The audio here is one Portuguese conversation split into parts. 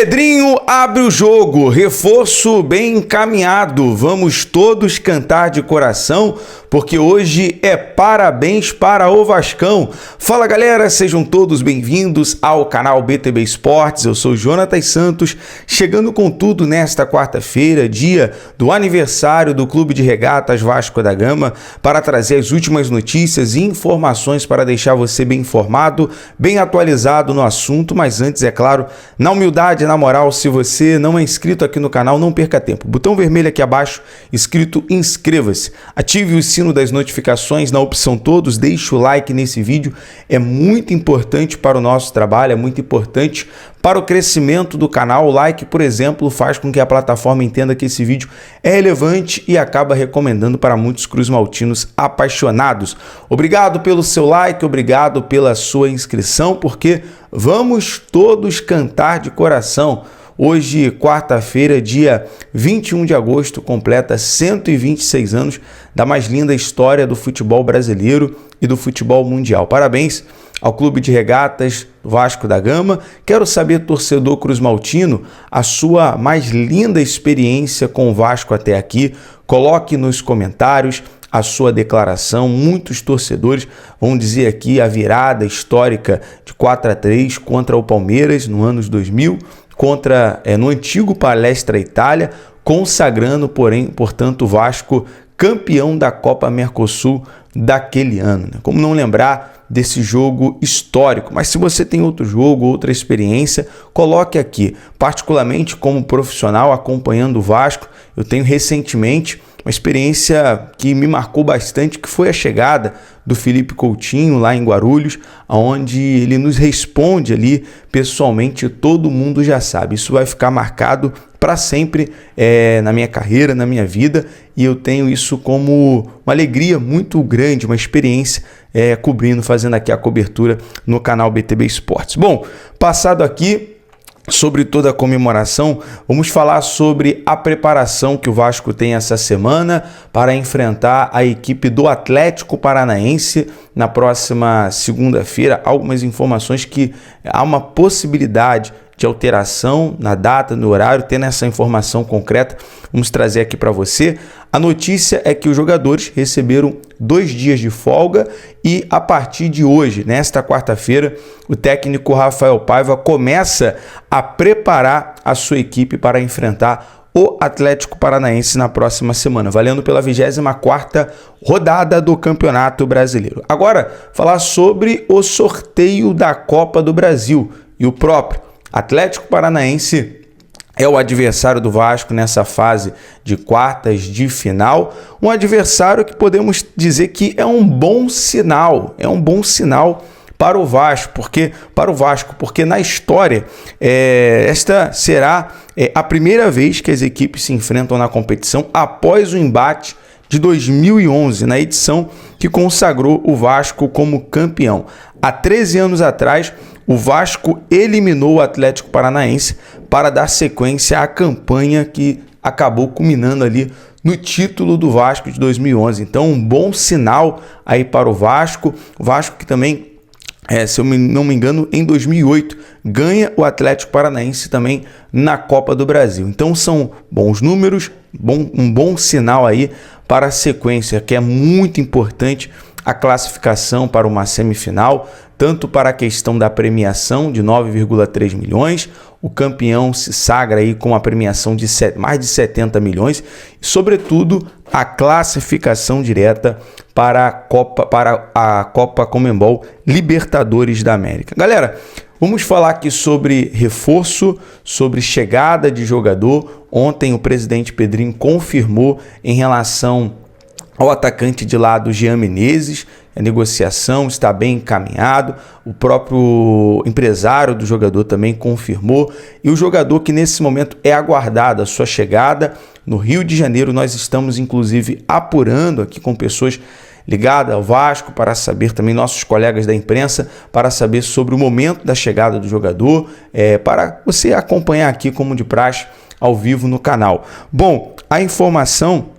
Pedrinho abre o jogo, reforço bem encaminhado, vamos todos cantar de coração, porque hoje é parabéns para o Vascão. Fala galera, sejam todos bem-vindos ao canal BTB Esportes, eu sou Jonatas Santos, chegando com tudo nesta quarta-feira, dia do aniversário do Clube de Regatas Vasco da Gama, para trazer as últimas notícias e informações para deixar você bem informado, bem atualizado no assunto, mas antes, é claro, na humildade, na moral, se você não é inscrito aqui no canal, não perca tempo. Botão vermelho aqui abaixo, escrito inscreva-se. Ative o sino das notificações na opção todos, deixe o like nesse vídeo. É muito importante para o nosso trabalho, é muito importante para o crescimento do canal. O like, por exemplo, faz com que a plataforma entenda que esse vídeo é relevante e acaba recomendando para muitos cruzmaltinos apaixonados. Obrigado pelo seu like, obrigado pela sua inscrição, porque vamos todos cantar de coração. Hoje, quarta-feira, dia 21 de agosto, completa 126 anos da mais linda história do futebol brasileiro e do futebol mundial. Parabéns ao Clube de Regatas Vasco da Gama. Quero saber, torcedor cruzmaltino, a sua mais linda experiência com o Vasco até aqui. Coloque nos comentários a sua declaração. Muitos torcedores vão dizer aqui a virada histórica de 4-3 contra o Palmeiras no ano 2000, no antigo Palestra Itália, consagrando, portanto, o Vasco campeão da Copa Mercosul daquele ano. Como não lembrar desse jogo histórico? Mas se você tem outro jogo, outra experiência, coloque aqui. Particularmente como profissional acompanhando o Vasco, eu tenho recentemente uma experiência que me marcou bastante, que foi a chegada do Felipe Coutinho lá em Guarulhos, onde ele nos responde ali pessoalmente, todo mundo já sabe. Isso vai ficar marcado para sempre na minha carreira, na minha vida, e eu tenho isso como uma alegria muito grande, uma experiência fazendo aqui a cobertura no canal BTB Esportes. Bom, passado aqui sobre toda a comemoração, vamos falar sobre a preparação que o Vasco tem essa semana para enfrentar a equipe do Atlético Paranaense na próxima segunda-feira. Algumas informações que há uma possibilidade de alteração na data, no horário. Tendo essa informação concreta, vamos trazer aqui para você. A notícia é que os jogadores receberam 2 dias de folga e a partir de hoje, nesta quarta-feira, o técnico Rafael Paiva começa a preparar a sua equipe para enfrentar o Atlético Paranaense na próxima semana, valendo pela 24ª rodada do Campeonato Brasileiro. Agora, falar sobre o sorteio da Copa do Brasil e o próprio Atlético Paranaense é o adversário do Vasco nessa fase de quartas de final, um adversário que podemos dizer que é um bom sinal, para o Vasco, porque na história esta será a primeira vez que as equipes se enfrentam na competição após o embate de 2011, na edição que consagrou o Vasco como campeão. Há 13 anos atrás, o Vasco eliminou o Atlético Paranaense para dar sequência à campanha que acabou culminando ali no título do Vasco de 2011. Então, um bom sinal aí para o Vasco que também, se eu não me engano, em 2008 ganha o Atlético Paranaense também na Copa do Brasil. Então são bons números, um bom sinal aí para a sequência, que é muito importante a classificação para uma semifinal, tanto para a questão da premiação de 9,3 milhões, o campeão se sagra aí com a premiação de mais de 70 milhões, e sobretudo a classificação direta para a Copa Conmebol Libertadores da América. Galera, vamos falar aqui sobre reforço, sobre chegada de jogador. Ontem o presidente Pedrinho confirmou em relação ao atacante de lado Jean Menezes. A negociação está bem encaminhado, o próprio empresário do jogador também confirmou, e o jogador que nesse momento é aguardado a sua chegada no Rio de Janeiro. Nós estamos inclusive apurando aqui com pessoas ligadas ao Vasco para saber, também nossos colegas da imprensa, para saber sobre o momento da chegada do jogador, para você acompanhar aqui como de praxe ao vivo no canal. Bom, a informação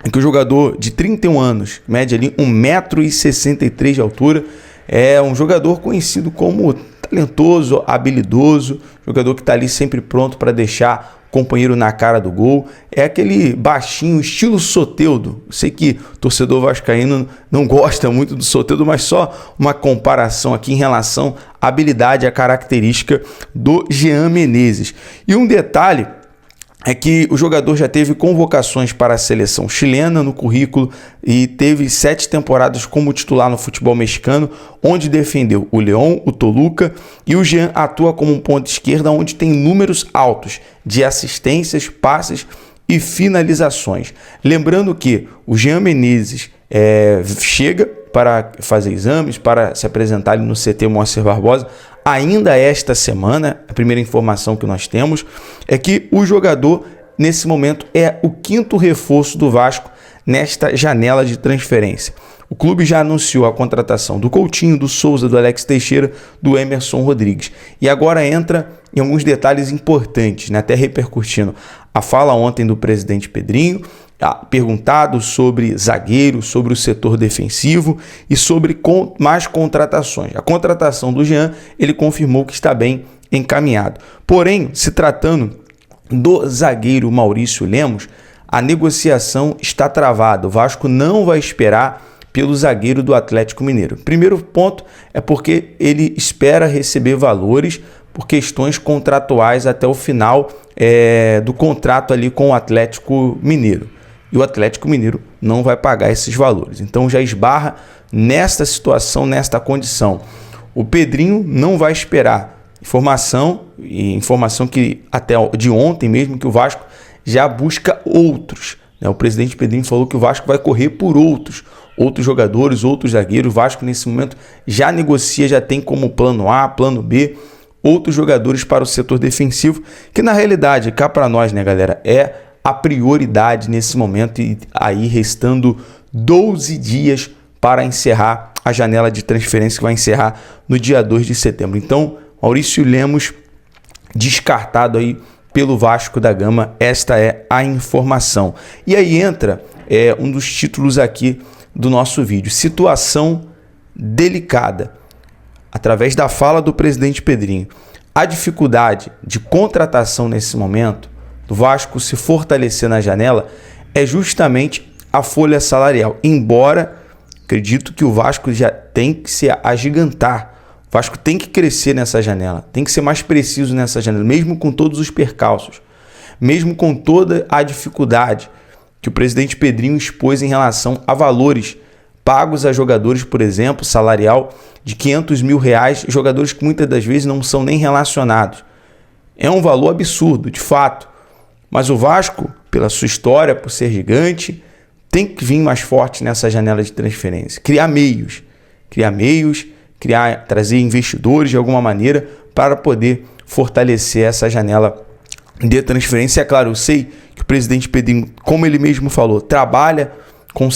é que o jogador de 31 anos, mede ali 1,63 m de altura, é um jogador conhecido como talentoso, habilidoso, jogador que está ali sempre pronto para deixar o companheiro na cara do gol. É aquele baixinho, estilo Soteldo. Eu sei que o torcedor vascaíno não gosta muito do Soteldo, mas só uma comparação aqui em relação à habilidade, à característica do Jean Menezes. E um detalhe é que o jogador já teve convocações para a seleção chilena no currículo e teve 7 temporadas como titular no futebol mexicano, onde defendeu o León, o Toluca, e o Jean atua como um ponta esquerda, onde tem números altos de assistências, passes e finalizações. Lembrando que o Jean Menezes chega para fazer exames, para se apresentar ali no CT Moacir Barbosa, ainda esta semana. A primeira informação que nós temos é que o jogador, nesse momento, é o 5º reforço do Vasco nesta janela de transferência. O clube já anunciou a contratação do Coutinho, do Souza, do Alex Teixeira, do Emerson Rodrigues. E agora entra em alguns detalhes importantes, né? Até repercutindo a fala ontem do presidente Pedrinho, perguntado sobre zagueiro, sobre o setor defensivo e sobre mais contratações. A contratação do Jean, ele confirmou que está bem encaminhado. Porém, se tratando do zagueiro Maurício Lemos, a negociação está travada. O Vasco não vai esperar pelo zagueiro do Atlético Mineiro. Primeiro ponto é porque ele espera receber valores por questões contratuais até o final do contrato ali com o Atlético Mineiro. E o Atlético Mineiro não vai pagar esses valores. Então já esbarra nesta situação, nesta condição. O Pedrinho não vai esperar. Informação que até de ontem mesmo, que o Vasco já busca outros. O presidente Pedrinho falou que o Vasco vai correr por outros jogadores, outros zagueiros. O Vasco nesse momento já negocia, já tem como plano A, plano B, outros jogadores para o setor defensivo, que na realidade, cá para nós, né, galera, é a prioridade nesse momento, e aí restando 12 dias para encerrar a janela de transferência, que vai encerrar no dia 2 de setembro. Então, Maurício Lemos descartado aí pelo Vasco da Gama, esta é a informação. E aí entra um dos títulos aqui do nosso vídeo, situação delicada, através da fala do presidente Pedrinho. A dificuldade de contratação nesse momento do Vasco se fortalecer na janela é justamente a folha salarial, embora acredito que o Vasco já tem que se agigantar. O Vasco tem que crescer nessa janela, tem que ser mais preciso nessa janela, mesmo com todos os percalços, mesmo com toda a dificuldade que o presidente Pedrinho expôs em relação a valores pagos a jogadores, por exemplo, salarial de R$500 mil, jogadores que muitas das vezes não são nem relacionados. É um valor absurdo, de fato. Mas o Vasco, pela sua história, por ser gigante, tem que vir mais forte nessa janela de transferência. Criar meios, trazer investidores de alguma maneira para poder fortalecer essa janela de transferência. É claro, eu sei que o presidente Pedrinho, como ele mesmo falou, trabalha com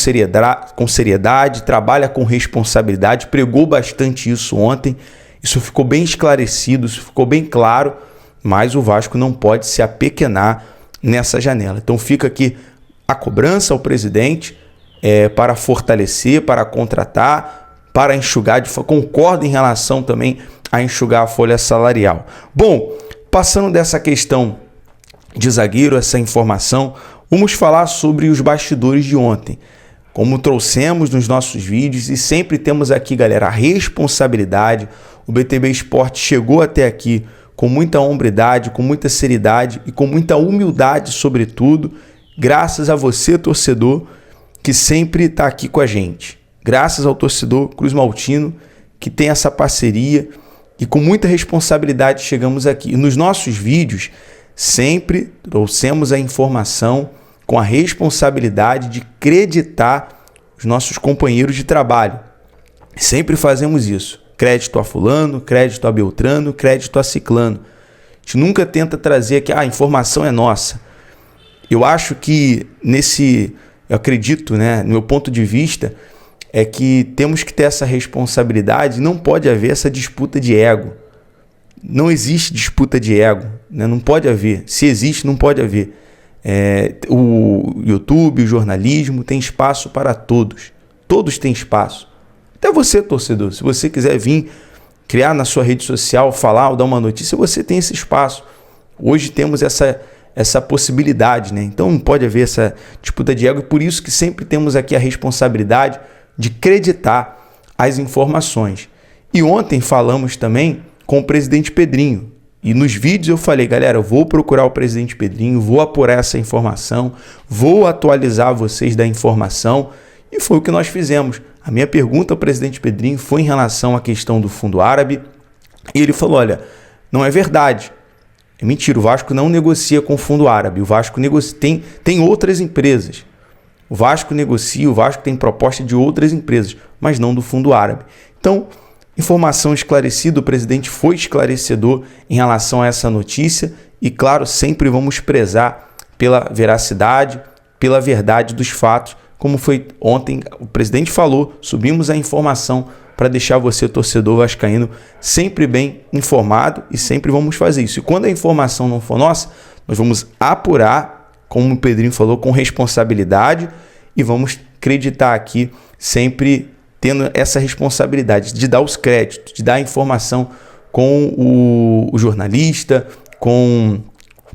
seriedade, trabalha com responsabilidade, pregou bastante isso ontem, isso ficou bem esclarecido, isso ficou bem claro, mas o Vasco não pode se apequenar nessa janela. Então fica aqui a cobrança ao presidente para fortalecer, para contratar, para enxugar, concordo em relação também a enxugar a folha salarial. Bom, passando dessa questão de zagueiro, essa informação, vamos falar sobre os bastidores de ontem. Como trouxemos nos nossos vídeos e sempre temos aqui, galera, a responsabilidade. O BTB Esporte chegou até aqui com muita hombridade, com muita seriedade e com muita humildade, sobretudo, graças a você, torcedor, que sempre está aqui com a gente. Graças ao torcedor Cruz Maltino, que tem essa parceria e com muita responsabilidade chegamos aqui. E nos nossos vídeos, sempre trouxemos a informação com a responsabilidade de acreditar os nossos companheiros de trabalho. Sempre fazemos isso. Crédito a fulano, crédito a Beltrano, crédito a Ciclano. A gente nunca tenta trazer aqui, a informação é nossa. Eu acho que eu acredito, né, no meu ponto de vista, é que temos que ter essa responsabilidade, não pode haver essa disputa de ego. Não existe disputa de ego, né? Não pode haver. Se existe, não pode haver. O YouTube, o jornalismo tem espaço para todos. Todos têm espaço. Até você, torcedor, se você quiser vir criar na sua rede social, falar ou dar uma notícia, você tem esse espaço. Hoje temos essa possibilidade, né? Então não pode haver essa disputa de ego, e por isso que sempre temos aqui a responsabilidade de acreditar as informações. E ontem falamos também com o presidente Pedrinho. E nos vídeos eu falei, galera, eu vou procurar o presidente Pedrinho, vou apurar essa informação, vou atualizar vocês da informação. E foi o que nós fizemos. A minha pergunta ao presidente Pedrinho foi em relação à questão do fundo árabe. E ele falou, olha, não é verdade. É mentira, o Vasco não negocia com o fundo árabe. O Vasco negocia, tem outras empresas. O Vasco negocia, o Vasco tem proposta de outras empresas, mas não do fundo árabe. Então, informação esclarecida, o presidente foi esclarecedor em relação a essa notícia e, claro, sempre vamos prezar pela veracidade, pela verdade dos fatos, como foi ontem, o presidente falou, subimos a informação para deixar você, torcedor vascaíno, sempre bem informado e sempre vamos fazer isso. E quando a informação não for nossa, nós vamos apurar, como o Pedrinho falou, com responsabilidade e vamos acreditar aqui sempre tendo essa responsabilidade de dar os créditos, de dar a informação com o jornalista, com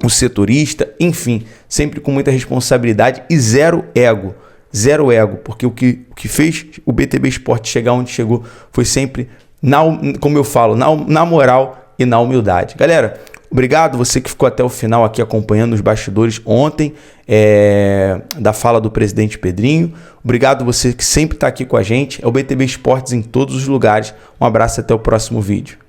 o setorista, enfim, sempre com muita responsabilidade e zero ego. Zero ego, porque o que fez o BTB Esporte chegar onde chegou foi sempre, como eu falo, na moral e na humildade. Galera, obrigado você que ficou até o final aqui acompanhando os bastidores ontem da fala do presidente Pedrinho. Obrigado você que sempre está aqui com a gente. É o BTB Esportes em todos os lugares. Um abraço e até o próximo vídeo.